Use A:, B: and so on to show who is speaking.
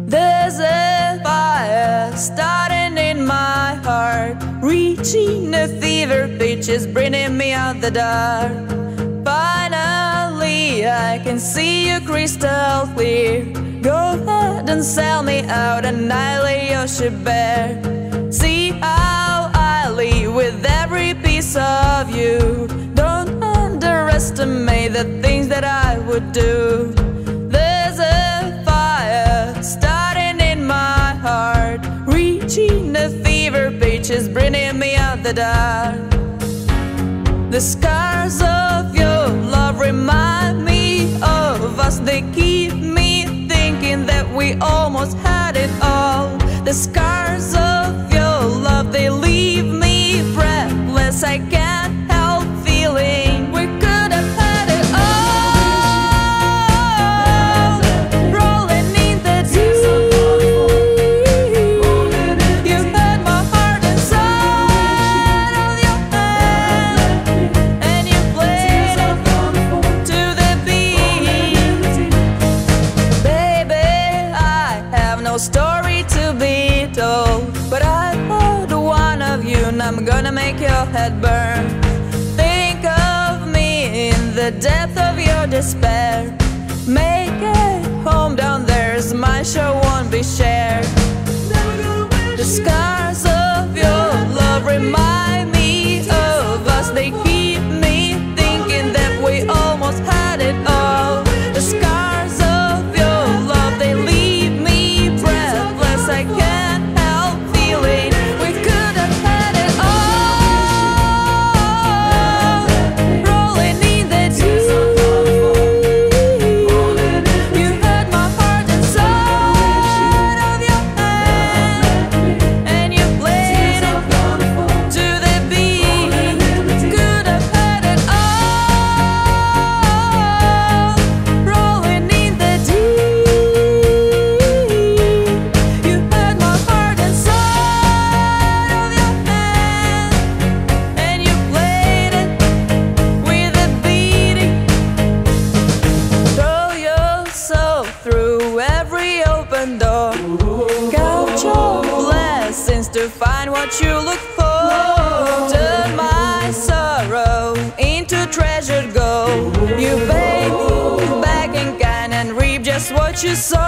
A: There's a fire starting in my heart, reaching a fever pitch, is bringing me out the dark. Finally I can see you crystal clear. Go ahead and sell me out and I lay your ship bare. See how I leave with every piece of you. Don't underestimate the things that I would do. There's a fire starting in my heart, reaching a fever pitch, is bringing me out the dark. The scars of your love remind me of us. They keep me thinking that we almost had it all. The scars of your love, they leave me breathless. I can't help feeling we could have had it all. Rolling in the deep, you had my heart inside of your hand, and you played it to the beat. Baby, I have no story to be told, but I hold one of you and I'm gonna make your head burn. Think of me in the depth of your despair. Make it home down there as my show won't be shared. The scars of your love remind me of us. They keep me thinking that we almost had it all. The scars of your love, they leave me breathless. I can't help feeling we could have had it all. Rolling in the deep, you had my heart inside of your hand, and you played it to the beat. Could have had it all. Rolling in the deep, you had my heart inside of your hand, and you played it with a beating. Throw yourself through every open door. Count your blessings to find what you look for. Turn my sorrow into treasured gold. You pay me back in kind and reap just what you sow.